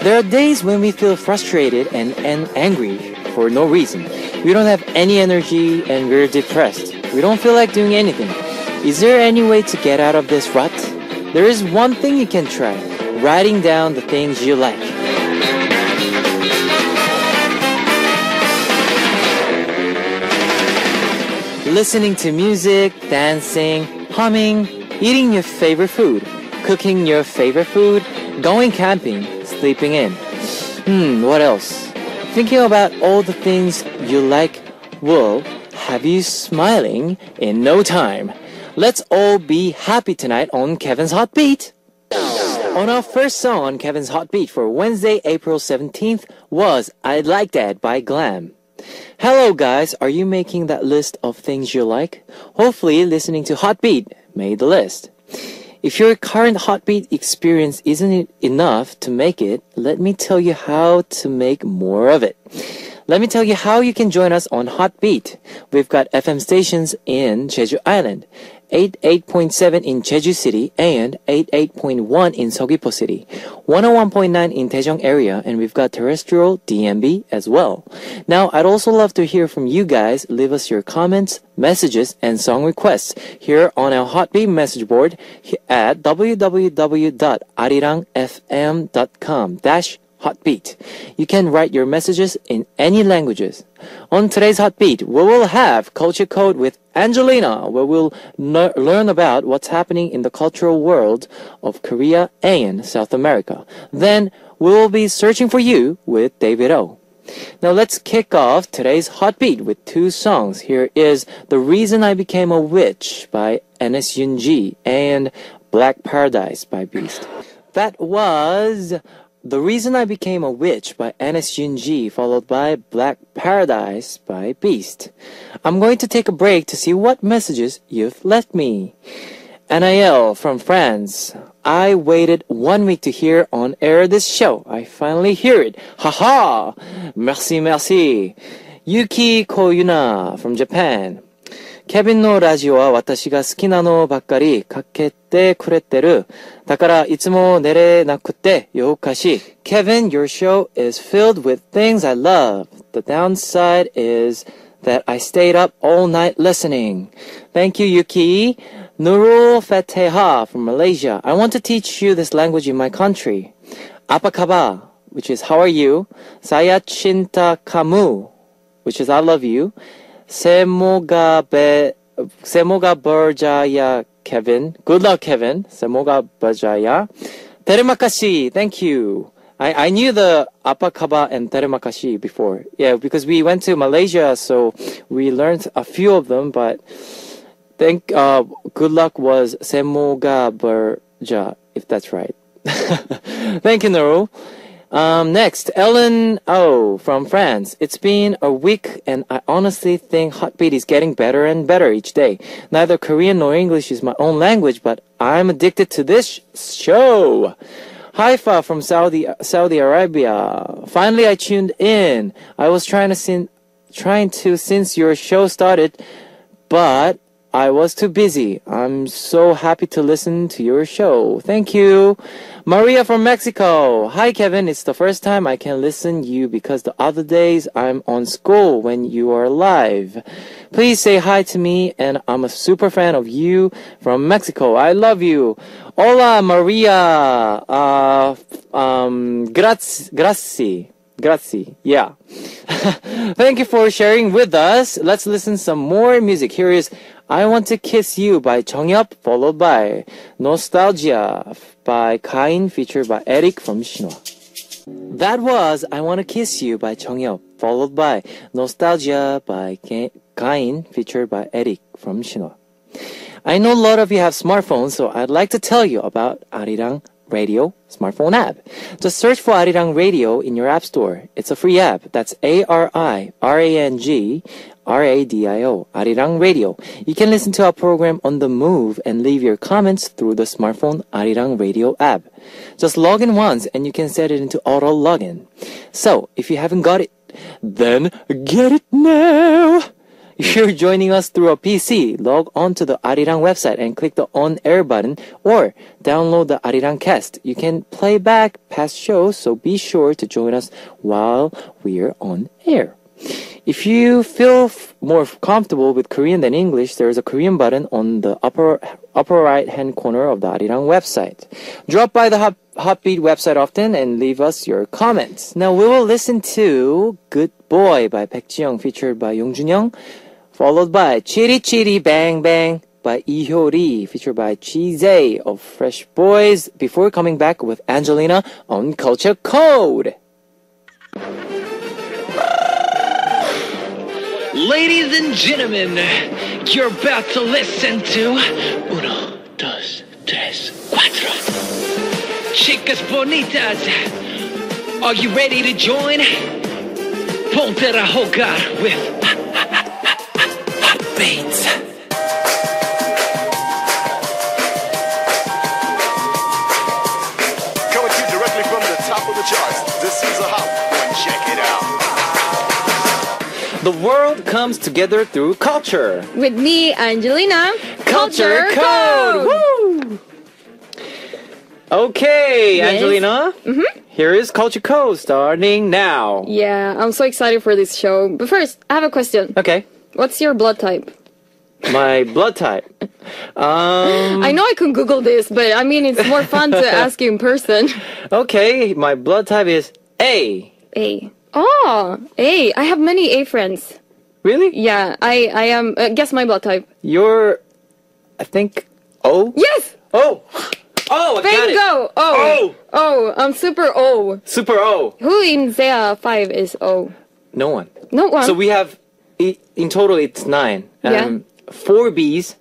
There are days when we feel frustrated and angry for no reason. We don't have any energy and we're depressed. We don't feel like doing anything. Is there any way to get out of this rut? There is one thing you can try. Writing down the things you like. Listening to music, dancing, humming, eating your favorite food, cooking your favorite food, going camping, sleeping in. What else? Thinking about all the things you like will have you smiling in no time. Let's all be happy tonight on Kevin's Hot Beat. On our first song on Kevin's Hot Beat for Wednesday, April 17th was I Like That by Glam. Hello guys, are you making that list of things you like? Hopefully listening to Hot Beat made the list. If your current Hot Beat experience isn't enough to make it, let me tell you how to make more of it. Let me tell you how you can join us on Hot Beat. We've got FM stations in Jeju Island, 88.7 in Jeju City, and 88.1 in Seogwipo City, 101.9 in Daejeong area, and we've got terrestrial DMB as well. Now, I'd also love to hear from you guys. Leave us your comments, messages, and song requests here on our Hot Beat message board at www.arirangfm.com/hotbeat. You can write your messages in any languages. On today's Hot Beat, we will have Culture Code with Angelina, where we'll learn about what's happening in the cultural world of Korea and South America. Then, we will be searching for you with David O. Now let's kick off today's Hot Beat with two songs. Here is The Reason I Became a Witch by NS Yoonji and Black Paradise by Beast. That was The Reason I Became a Witch by NS Yoonji, followed by Black Paradise by Beast. I'm going to take a break to see what messages you've left me. NIL from France. I waited 1 week to hear on air this show. I finally hear it. Haha! Merci, merci. Yuki Koyuna from Japan. ケビンのラジオは私が好きなのばっかりかけてくれてる。だからいつも寝れなくて夜更かし。Kevin, your show is filled with things I love. The downside is that I stayed up all night listening. Thank you, Yuki. Nurul Fateha from Malaysia. I want to teach you this language in my country. Apa kabar, which is how are you? Saya cinta kamu, which is I love you. Semoga berjaya, Kevin. Good luck, Kevin. Semoga berjaya. Terima kasih. Thank you. I knew the apa kabar and terima kasih before. Yeah, because we went to Malaysia, so we learned a few of them, but good luck was semoga berjaya, if that's right. Thank you, Nurul. Next, Ellen O from France. It's been a week and I honestly think Hot Beat is getting better and better each day. Neither Korean nor English is my own language, but I'm addicted to this show. Haifa from Saudi Arabia. Finally, I tuned in. I was trying to since your show started, but I was too busy. I'm so happy to listen to your show. Thank you. Maria from Mexico. Hi, Kevin. It's the first time I can listen to you because the other days I'm on school when you are live. Please say hi to me, and I'm a super fan of you from Mexico. I love you. Hola, Maria. Grazie. Yeah. Thank you for sharing with us. Let's listen some more music. Here is I Want to Kiss You by Jeongyup, followed by Nostalgia by Kain, featured by Eric from Shinhwa. That was I Want to Kiss You by Jeongyup, followed by Nostalgia by Kain, featured by Eric from Shinhwa. I know a lot of you have smartphones, so I'd like to tell you about Arirang Radio smartphone app. Just search for Arirang Radio in your app store. It's a free app. That's ARIRANG RADIO, Arirang Radio. You can listen to our program on the move and leave your comments through the smartphone Arirang Radio app. Just log in once and you can set it into auto login. So, if you haven't got it, then get it now! If you're joining us through a PC, log on to the Arirang website and click the on air button or download the Arirang cast. You can play back past shows, so be sure to join us while we're on air. If you feel more comfortable with Korean than English, there is a Korean button on the upper right-hand corner of the Arirang website. Drop by the Hotbeat website often and leave us your comments. Now we will listen to Good Boy by Baek Ji-young featured by Yong Jun-young, followed by Chiri Chiri Bang Bang by Lee Hyo-ri featured by Chi-zae of Fresh Boys, before coming back with Angelina on Culture Code. Ladies and gentlemen, you're about to listen to Uno, Dos, Tres, Cuatro. Chicas bonitas, are you ready to join? Ponte a jugar with Hotbeats. Coming to you directly from the top of the charts, this is a hot one, check it out. The world comes together through culture. With me, Angelina. Culture Code! Woo! Okay, Yes. Angelina. Here is Culture Code starting now. Yeah, I'm so excited for this show. But first, I have a question. Okay. What's your blood type? My blood type. I know I can Google this, but I mean, it's more fun to ask you in person. Okay, my blood type is A. A. Oh, A. I have many A friends. Really? Yeah, I am. Guess my blood type. You're, I think, O? Yes! Oh! Oh, I got it. Bingo! O. O. I'm super O. Super O. Who in Zea 5 is O? No one. No one. So we have, in total, it's 9. Yeah. 4 Bs,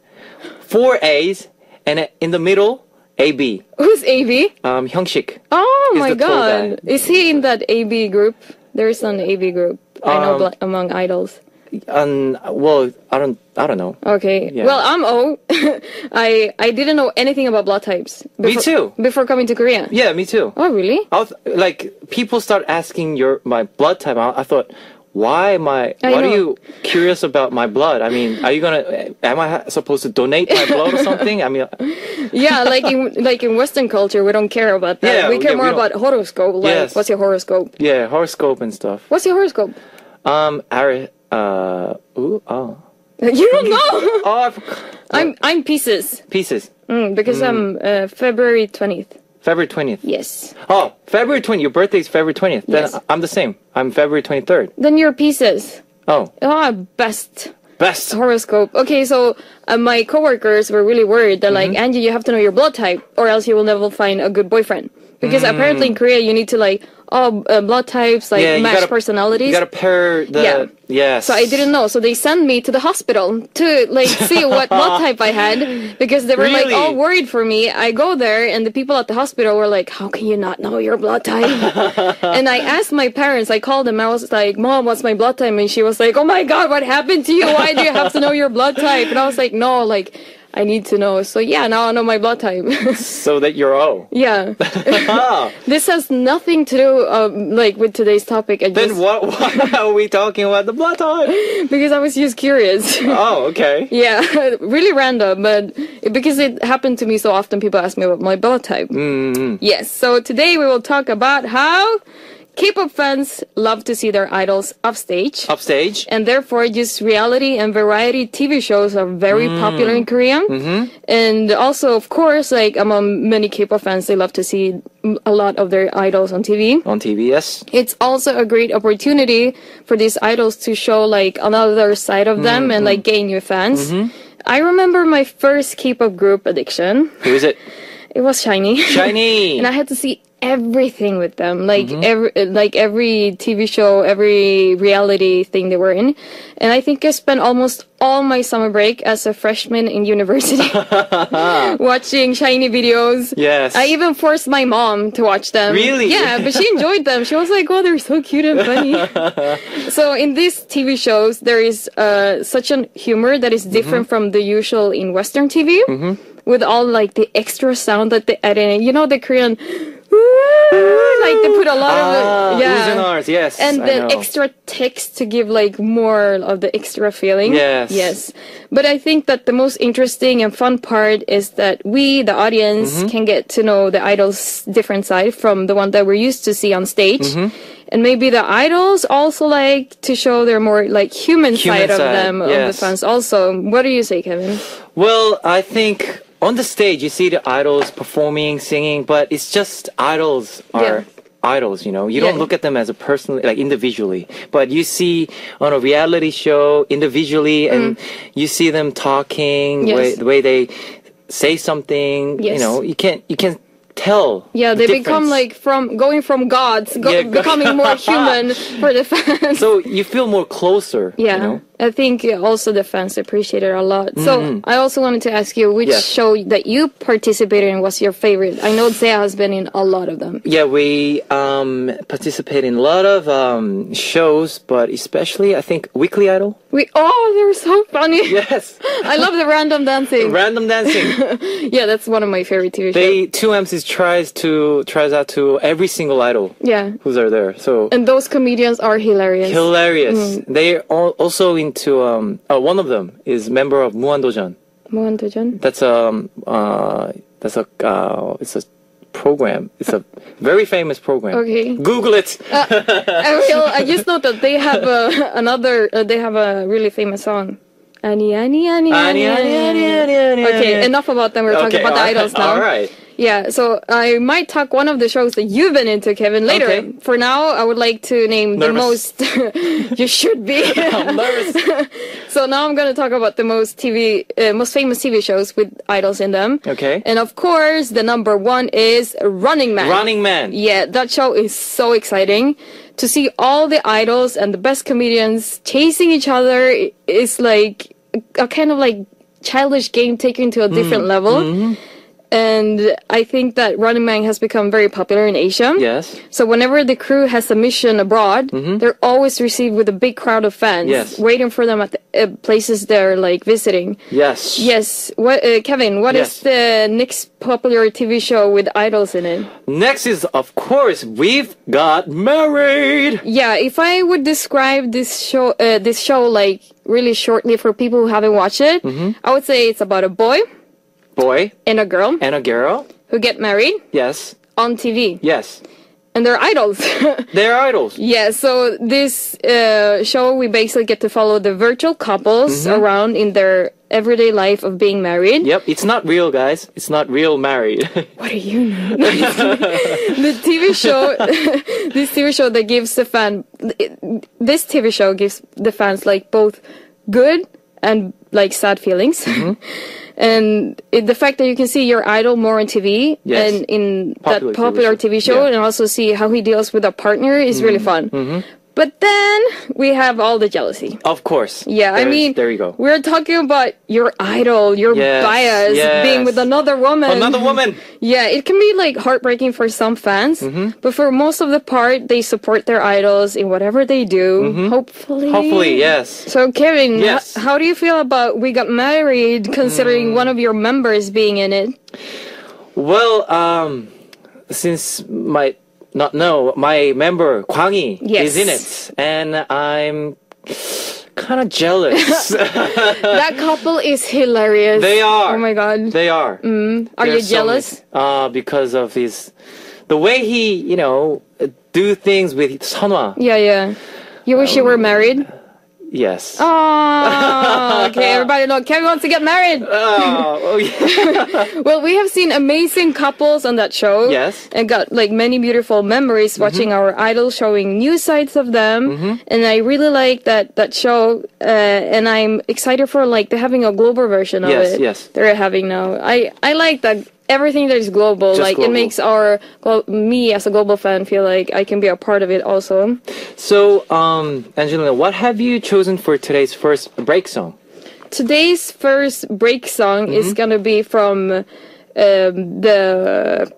4 As, and in the middle, AB. Who's AB? Hyungshik. Oh He's my the tall god. guy. Is he in that AB group? There's an AB group. I know among idols. Well, I don't know. Okay. Yeah. Well, I'm O. I didn't know anything about blood types. Me too. Before coming to Korea. Yeah, me too. Oh, really? I was, like, people start asking my blood type. I thought, why I are know. you curious about my blood? I mean, am I supposed to donate my blood or something? I mean, Yeah, like in Western culture, we don't care about that. Yeah, we care yeah, more we don't. about horoscope. Like, Yes. what's your horoscope? yeah, horoscope and stuff. What's your horoscope? You don't know. Oh, I forgot. I'm Pisces. Pieces. Because I'm February 20th. February 20th. Yes. Oh, February 20th. Your birthday is February 20th. Then Yes. I'm the same. I'm February 23rd. Then you're Pisces. Oh, Ah, best best. horoscope. Okay, so my coworkers were really worried. They're like, Angie, you have to know your blood type, or else you will never find a good boyfriend. Because apparently in Korea, you need to blood types, like Yeah, you match gotta- personalities. You gotta pair the. Yeah. Yes. So I didn't know. So they sent me to the hospital to see what blood type I had, because they were Really? all worried for me. I go there and the people at the hospital were like, how can you not know your blood type? And I asked my parents, I called them, I was like, Mom, what's my blood type? And she was like, oh my God, what happened to you? Why do you have to know your blood type? And I was like, no, I need to know. So yeah, now I know my blood type. So that you're O. Yeah. Ah. This has nothing to do with today's topic. Then why are we talking about the blood type? Because I was just curious. Oh, okay. Yeah, really random, but because it happened to me so often, people ask me about my blood type. Yes, so today we will talk about how K-pop fans love to see their idols upstage. Upstage. And therefore, just reality and variety TV shows are very popular in Korea. And also, of course, among many K-pop fans, they love to see a lot of their idols on TV. On TV, yes. It's also a great opportunity for these idols to show another side of them and gain new fans. I remember my first K-pop group addiction. Who is it? It was Shiny. Shiny. And I had to see everything with them, every TV show, every reality thing they were in. And I think I spent almost all my summer break as a freshman in university watching Shiny videos. Yes. I even forced my mom to watch them. Really? Yeah, but she enjoyed them. She was like, oh, they're so cute and funny. So in these TV shows, there is such a humor that is different from the usual in Western TV. With all the extra sound that they add in. You know the Korean they put put a lot of Oohs and ahs, yes. and I the know. extra text to give like more of the extra feeling. Yes. But I think that the most interesting and fun part is that we, the audience, Mm-hmm. can get to know the idols' different side from the one that we're used to see on stage. Mm-hmm. And maybe the idols also like to show their more like human side of side, them, of the yes. fans also. What do you say, Kevin? Well, I think on the stage you see the idols performing, singing, but it's just idols are idols, you know. You don't Yeah. look at them as a person, like individually, but you see on a reality show individually, and you see them talking, Yes. the way they say something. You Yes. know, you can tell. Yeah, the they become difference. like going from gods, Yeah, becoming more human for the fans. So you feel more closer. Yeah, You know? I think also the fans appreciate it a lot. So I also wanted to ask you which Yes. show that you participated in was your favorite. I know Zea has been in a lot of them. Yeah, we participate in a lot of shows, but especially I think Weekly Idol. They were so funny. Yes, I love the random dancing. random dancing. Yeah, that's one of my favorite TV shows. They two MCs tries out to every single idol Yeah, who's are there. So and those comedians are hilarious. hilarious. They are also into one of them is member of Muandojan. Mohan Dojan. It's a program. It's a very famous program. Okay. Google it. I just know that they have they have a really famous song. Annie, Annie, Annie, Annie, Annie. Okay, enough about them. We're talking about the idols now. All right. Yeah, so I might talk one of the shows that you've been into, Kevin, later. Okay. For now, I would like to name the Nervous. most... You should be. I'm nervous. So now I'm going to talk about the most famous TV shows with idols in them. Okay. And of course, the number one is Running Man. Running Man. Yeah, that show is so exciting. To see all the idols and the best comedians chasing each other is like a kind of like childish game taken to a different level. Mm-hmm. And I think that Running Man has become very popular in Asia. Yes. So whenever the crew has a mission abroad, they're always received with a big crowd of fans, Yes. waiting for them at the places they're like visiting. Yes. Yes, Kevin, what is Yes. the next popular TV show with idols in it? Next is, of course, We've Got Married. Yeah, if I would describe this show like really shortly for people who haven't watched it, I would say it's about a boy Boy and a girl and a girl. who get married Yes. on TV, Yes. and they're idols. They're idols. Yeah, so this show, we basically get to follow the virtual couples around in their everyday life of being married. Yep. It's not real, guys. It's not real married. What do you know? The TV show, this TV show that gives the this TV show gives the fans like both good and like sad feelings. And the fact that you can see your idol more on TV Yes. and in Popular that popular TV TV show, yeah. and also see how he deals with a partner is really fun. But then we have all the jealousy. Of course. Yeah, I mean, there you go. we're talking about your idol, your Yes, bias, yes. being with another woman. Another woman. Yeah, it can be like heartbreaking for some fans, but for most of the part, they support their idols in whatever they do. Hopefully. Hopefully, yes. So, Kevin, Yes. how do you feel about We Got Married, considering one of your members being in it? Well, since my member Kwangi Yes. is in it, and I'm kind of jealous. That couple is hilarious. They are. Oh my god. They are. Are you jealous? Because of the way he, do things with Sunhwa. Yeah. You wish you were married? Yes. Oh, okay. Everybody know Kevin wants to get married. Oh, yeah. Well, we have seen amazing couples on that show. Yes. And got like many beautiful memories watching our idols showing new sides of them. And I really like that show. And I'm excited for like they're having a global version of Yes, it. yes. They're having now. I like that. Everything that is global, Just like global. it makes me as a global fan feel like I can be a part of it also. So, Angelina, what have you chosen for today's first break song? Today's first break song is gonna be from the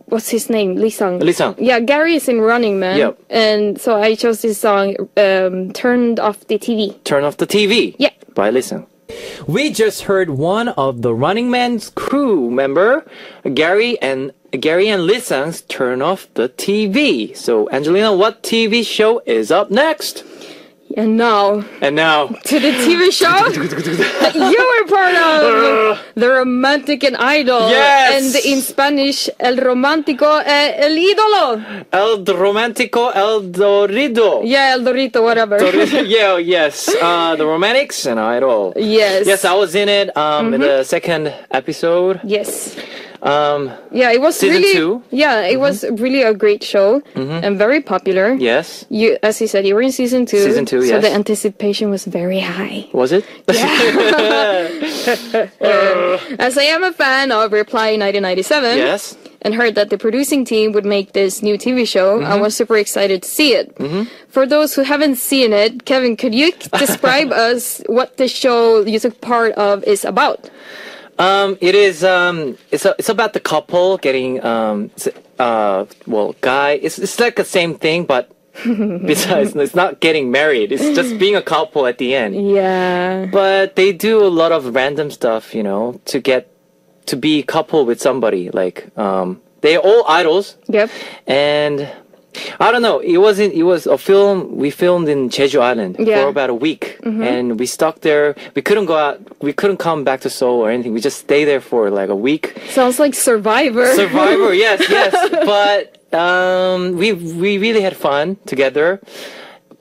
what's his name? Lee Sung. Lee Sung. Yeah, Gary is in Running Man. Yep. And so I chose this song, Turned Off the TV. Turn Off the TV. Yeah. By Listen. We just heard one of the Running Man's crew member, Gary and Gary and Lisang's Turn Off the TV. So, Angelina, what TV show is up next? And now And now, to the TV show that you were part of, The Romantic and Idol. Yes. And in Spanish, El Romántico El Ídolo. El Romantico El Dorido. Yeah, El Dorito, whatever. Yeah, yes. The Romantics and Idol. Yes. Yes, I was in it in the second episode. Yes. Um, Yeah, it was Season really 2? Yeah, it was really a great show and very popular. yes. You, as you said, you were in season 2. Season 2, so yes. the anticipation was very high. Was it? As I am a fan of Reply 1997, Yes. and heard that the producing team would make this new TV show, I was super excited to see it. For those who haven't seen it, Kevin, could you describe us what the show you took part of is about? It is it's about the couple getting guy. It's like the same thing, but besides it's not getting married. It's just being a couple at the end. Yeah. But they do a lot of random stuff, you know, to get to be couple with somebody. Like they're all idols, Yep. and I don't know. It was a film we filmed in Jeju Island Yeah. for about a week, and we stuck there. We couldn't go out. We couldn't come back to Seoul or anything. We just stayed there for like a week. Sounds like Survivor. Survivor, yes. But we really had fun together.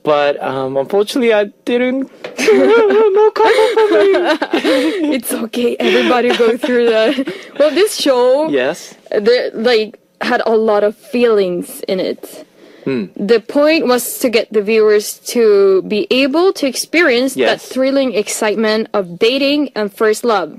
But unfortunately, I didn't. No couple for me. It's okay. Everybody go through that. Well, this show, Yes. had a lot of feelings in it. The point was to get the viewers to be able to experience that Yes. thrilling excitement of dating and first love.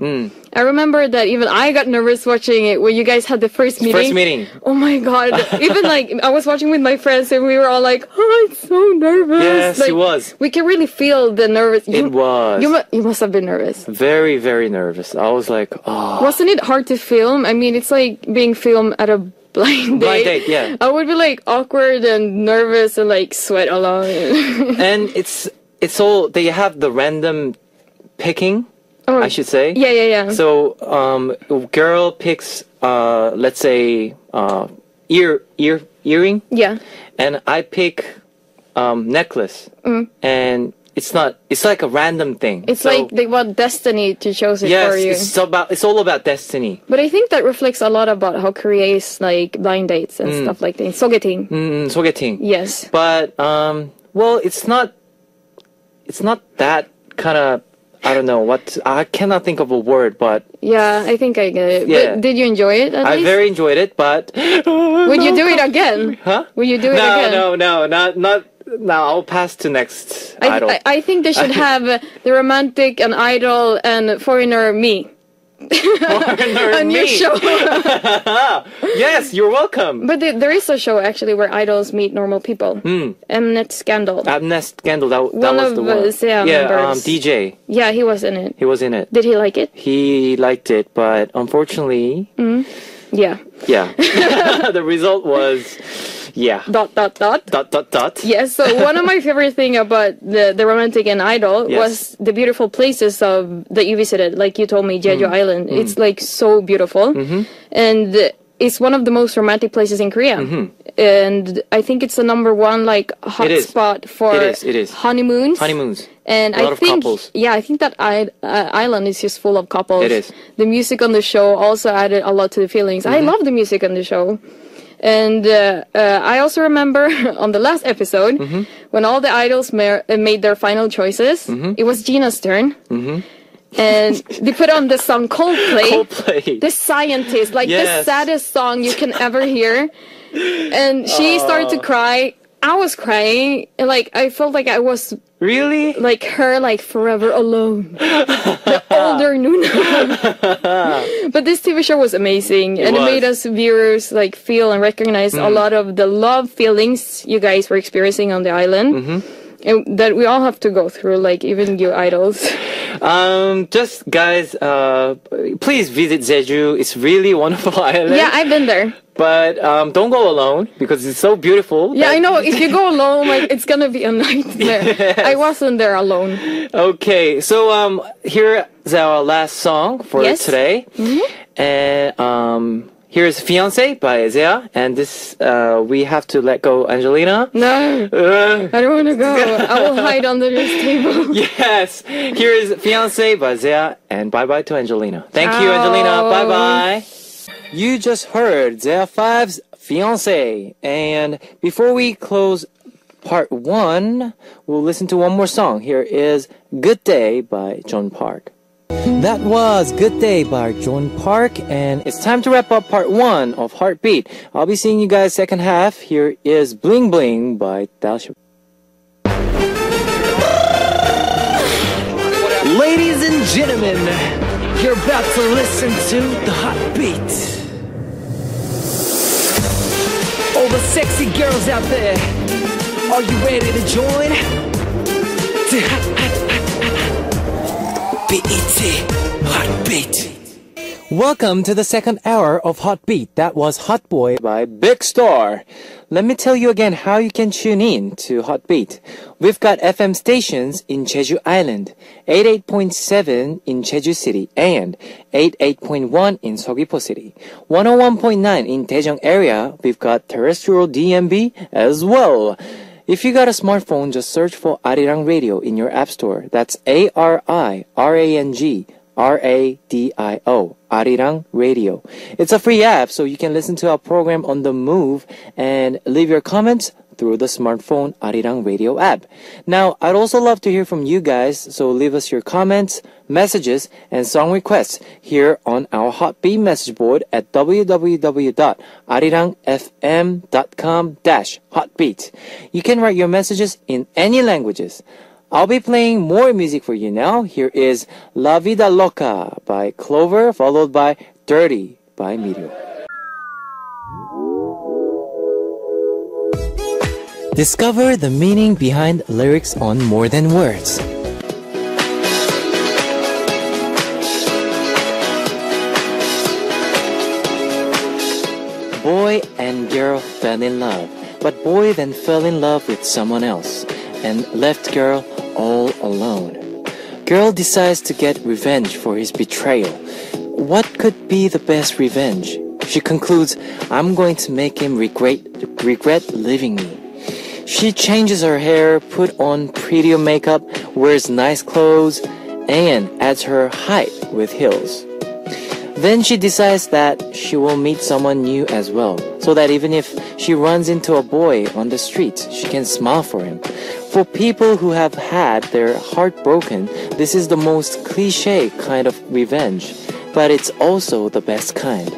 I remember that even I got nervous watching it when you guys had the first meeting. First meeting. Oh my god. Even like I was watching with my friends and we were all like, oh, I'm so nervous. Yes, like, it was. We can really feel the nervous. It was. You must have been nervous. Very, very nervous. I was like, oh. Wasn't it hard to film? I mean, it's like being filmed at a blind date. Blind date, yeah. I would be like awkward and nervous and like sweat along. And it's all, they have the random picking, I should say. Yeah. So, girl picks, let's say, earring, Yeah. and I pick, necklace. And it's like a random thing. It's So, like they want destiny to choose it yes, for you. it's all about destiny. But I think that reflects a lot about how Korea is like blind dates and stuff like that. Sogeting. 소개팅. Yes. But well, it's not that kind of, I don't know what, I cannot think of a word, but Yeah, I think I get it. Yeah. But did you enjoy it at I least? very enjoyed it. But Would you do it again? Huh? Will you do it again? No, not. Now I'll pass to next idol. I think they should have The Romantic and Idol and Foreigner Me. Foreigner A new me. show. Yes, you're welcome. But there is a show actually where idols meet normal people. Mnet Scandal. Nest Scandal. That One was of the one. Seo members. DJ. Yeah, he was in it. He was in it. Did he like it? He liked it, but unfortunately, Yeah. yeah, the result was, yeah. Dot. Yes, so one of my favorite thing about the Romantic and Idol Yes. was the beautiful places that you visited. Like you told me, Jeju Island. It's like so beautiful. And it's one of the most romantic places in Korea. And I think it's the number one like hot It is. spot for It is. honeymoons. Honeymoons. And A lot I of think, couples. yeah, I think that island is just full of couples. It is. The music on the show also added a lot to the feelings. I love the music on the show. And I also remember on the last episode when all the idols made their final choices. It was Gina's turn. And they put on the song Coldplay. The Scientist, like the Yes. saddest song you can ever hear. And she started to cry. I was crying. And like I felt like I was Really? like her, like forever alone. The older Nuna. But this TV show was amazing, and it was. made us viewers like feel and recognize a lot of the love feelings you guys were experiencing on the island, and that we all have to go through, like even you idols. Just guys, please visit Jeju. It's really wonderful island. Yeah, I've been there. But don't go alone because it's so beautiful. Yeah, that- I know. If you go alone, like it's gonna be a nightmare. I wasn't there alone. Okay, so here's our last song for Yes. today, and Here's Fiance by Zea, and this, we have to let go Angelina. No, I don't want to go. I will hide under this table. Yes! Here is Fiance by Zea, and bye-bye to Angelina. Thank you, Ow. Angelina. Bye-bye. You just heard Zea 5's Fiance. And before we close part 1, we'll listen to one more song. Here is Good Day by John Park. That was Good Day by John Park, and it's time to wrap up part 1 of Heartbeat. I'll be seeing you guys second half. Here is Bling Bling by Dalsha. Ladies and gentlemen, you're about to listen to the Heartbeat. All the sexy girls out there, are you ready to join? BET Heartbeat. Welcome to the second hour of Heartbeat. That was Hot Boy by Big Star. Let me tell you again how you can tune in to Heartbeat. We've got FM stations in Jeju Island, 88.7 in Jeju City, and 88.1 in Seogwipo City. 101.9 in Daejeong area. We've got terrestrial DMB as well. If you got a smartphone, just search for Arirang Radio in your app store. That's ARIRANG RADIO, Arirang Radio. It's a free app, so you can listen to our program on the move and leave your comments through the smartphone Arirang Radio app. Now, I'd also love to hear from you guys, so leave us your comments, messages, and song requests here on our Heartbeat message board at www.arirangfm.com/heartbeat. You can write your messages in any languages. I'll be playing more music for you now. Here is La Vida Loca by Clover, followed by Dirty by Meteor. Discover the meaning behind lyrics on More Than Words. Boy and girl fell in love, but boy then fell in love with someone else and left girl all alone. Girl decides to get revenge for his betrayal. What could be the best revenge? She concludes, I'm going to make him regret leaving me. She changes her hair, put on prettier makeup, wears nice clothes, and adds her height with heels. Then she decides that she will meet someone new as well, so that even if she runs into a boy on the street, she can smile for him. For people who have had their heart broken, this is the most cliche kind of revenge, but it's also the best kind.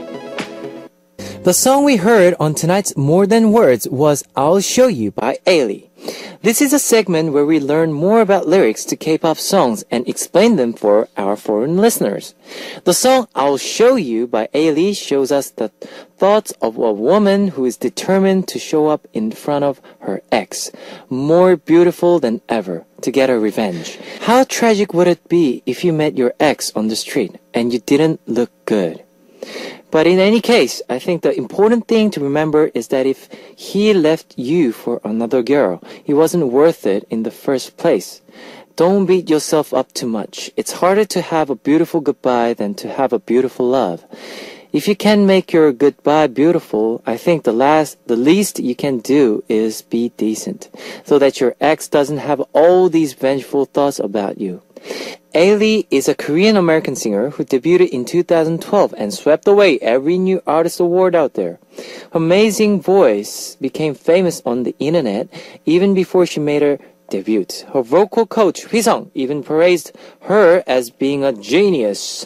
The song we heard on tonight's More Than Words was I'll Show You by Ailey. This is a segment where we learn more about lyrics to K-pop songs and explain them for our foreign listeners. The song I'll Show You by Ailey shows us the thoughts of a woman who is determined to show up in front of her ex, more beautiful than ever, to get her revenge. How tragic would it be if you met your ex on the street and you didn't look good? But in any case, I think the important thing to remember is that if he left you for another girl, he wasn't worth it in the first place. Don't beat yourself up too much. It's harder to have a beautiful goodbye than to have a beautiful love. If you can make your goodbye beautiful, I think the least you can do is be decent, so that your ex doesn't have all these vengeful thoughts about you. Ailey is a Korean-American singer who debuted in 2012 and swept away every new artist award out there. Her amazing voice became famous on the internet even before she made her debut. Her vocal coach, Hwisung, even praised her as being a genius.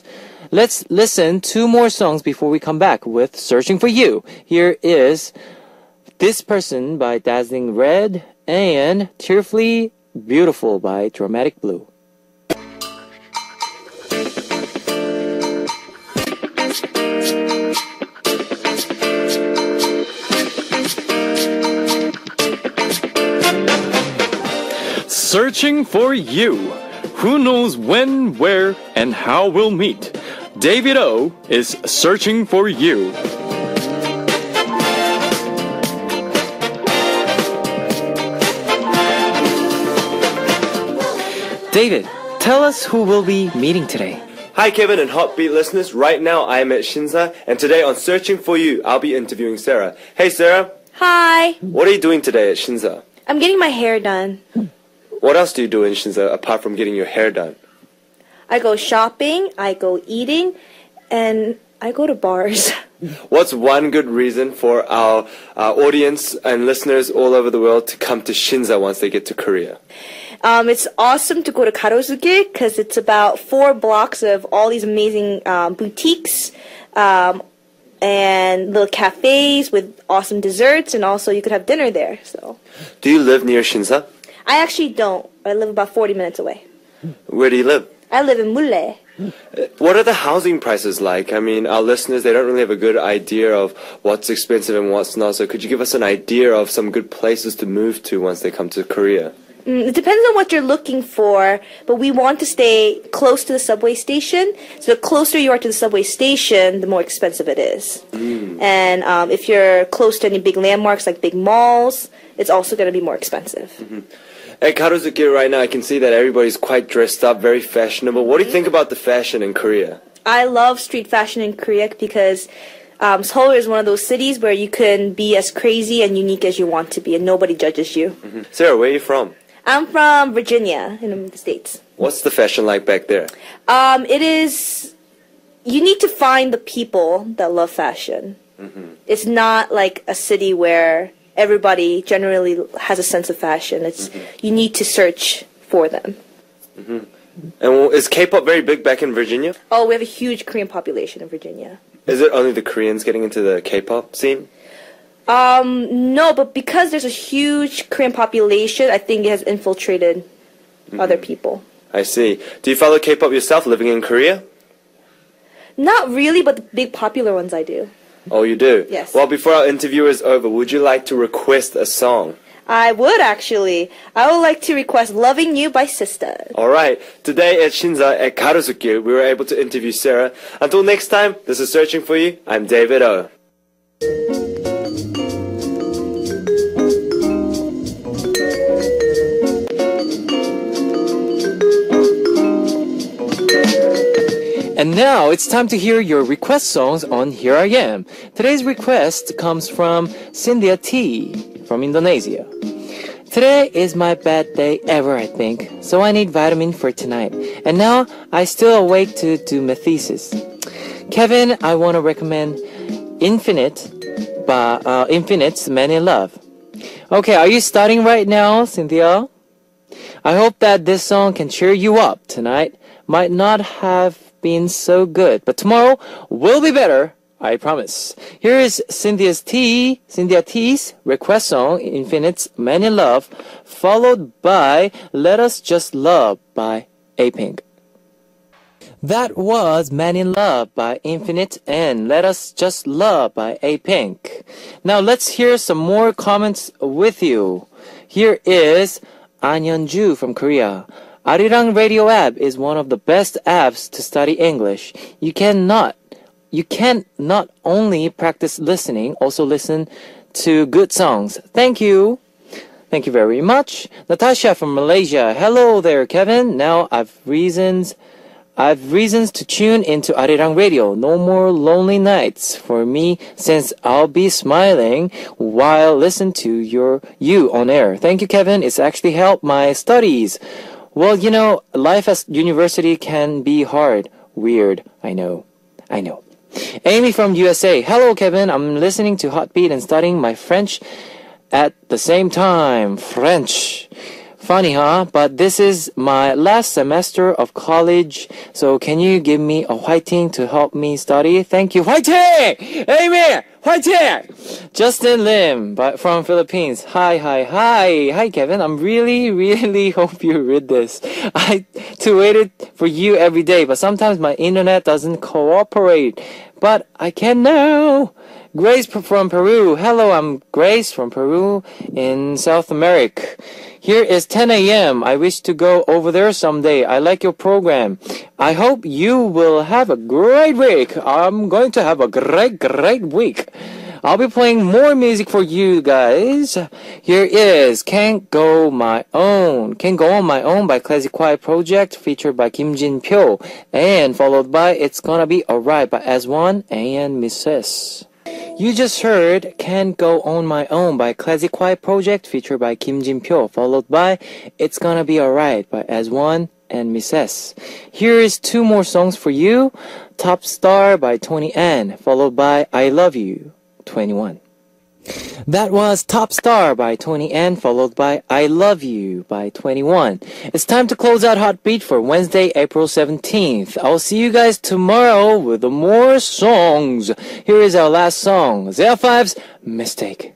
Let's listen 2 more songs before we come back with Searching for You. Here is This Person by Dazzling Red and Tearfully Beautiful by Dramatic Blue. Searching for You. Who knows when, where, and how we'll meet? David O is searching for you. David, tell us who we'll be meeting today. Hi Kevin and Hotbeat listeners, right now I am at Shinza and today on Searching For You, I'll be interviewing Sarah. Hey Sarah, Hi. what are you doing today at Shinza? I'm getting my hair done. What else do you do in Shinza apart from getting your hair done? I go shopping, I go eating, and I go to bars. What's one good reason for our audience and listeners all over the world to come to Shinza once they get to Korea? It's awesome to go to Garosuke because it's about 4 blocks of all these amazing boutiques and little cafes with awesome desserts, and also you could have dinner there. So, Do you live near Shinza? I actually don't. I live about 40 minutes away. Where do you live? I live in Mule. What are the housing prices like? I mean, our listeners, they don't really have a good idea of what's expensive and what's not. So could you give us an idea of some good places to move to once they come to Korea? It depends on what you're looking for, but we want to stay close to the subway station. So the closer you are to the subway station, the more expensive it is. And if you're close to any big landmarks like big malls, it's also going to be more expensive. At Garosuke right now, I can see that everybody's quite dressed up, very fashionable. What do you think about the fashion in Korea? I love street fashion in Korea because Seoul is one of those cities where you can be as crazy and unique as you want to be and nobody judges you. Sarah, where are you from? I'm from Virginia in the States. What's the fashion like back there? It is, you need to find the people that love fashion. It's not like a city where everybody generally has a sense of fashion. It's you need to search for them. And is K-pop very big back in Virginia? Oh, we have a huge Korean population in Virginia. Is it only the Koreans getting into the K-pop scene? No, but because there's a huge Korean population, I think it has infiltrated other people. I see. Do you follow K-pop yourself living in Korea? Not really, but the big popular ones I do. Oh, you do? Yes. Well, before our interview is over, would you like to request a song? I would actually. I would like to request Loving You by Sisters. Alright, today at Shinza at Garosuke, we were able to interview Sarah. Until next time, this is Searching For You. I'm David O. And now it's time to hear your request songs on Here I Am. Today's request comes from Cynthia T from Indonesia. Today is my bad day ever, I think, so I need vitamin for tonight. And now I still awake to do my thesis. Kevin, I want to recommend Infinite's Man in Love. Okay, are you studying right now, Cynthia? I hope that this song can cheer you up tonight. Might not have been so good, but tomorrow will be better, I promise. Here is Cynthia T's request song, Infinite's Man in Love, followed by Let Us Just Love by A-Pink. That was Man in Love by Infinite and Let Us Just Love by A-Pink. Now let's hear some more comments with you. Here is An Yeon-ju from Korea. Arirang Radio app is one of the best apps to study English. You can not only practice listening, also listen to good songs. Thank you. Thank you very much. Natasha from Malaysia. Hello there, Kevin. Now I've reasons to tune into Arirang Radio. No more lonely nights for me since I'll be smiling while listening to you on air. Thank you, Kevin. It's actually helped my studies. Well, you know, life at university can be hard. Weird. I know. Amy from USA. Hello, Kevin. I'm listening to Hotbeat and studying my French at the same time. French. Funny, huh? But this is my last semester of college, so can you give me a whiting to help me study? Thank you. Whiting! Amy! Whiting! Justin Lim from Philippines. Hi, Kevin. I'm really hope you read this. I waited for you every day, but sometimes my internet doesn't cooperate. But I can now. Grace from Peru. Hello, I'm Grace from Peru in South America. Here is 10 a.m. I wish to go over there someday. I like your program. I hope you will have a great week. I'm going to have a great week. I'll be playing more music for you guys. Here is Can't Go My Own. Can't Go On My Own by Classic Quiet Project featured by Kim Jin Pyo. And followed by It's Gonna Be Alright by As1 and Mrs. You just heard Can't Go On My Own by Classic Quiet Project featured by Kim Jin Pyo, followed by It's Gonna Be Alright by As1 and Mrs. Here is two more songs for you. Top Star by 20N, followed by I Love You, 21. That was Top Star by 20N, followed by I Love You by 21. It's time to close out Hot Beat for Wednesday, April 17th. I'll see you guys tomorrow with more songs. Here is our last song, ZERO5's Mistake.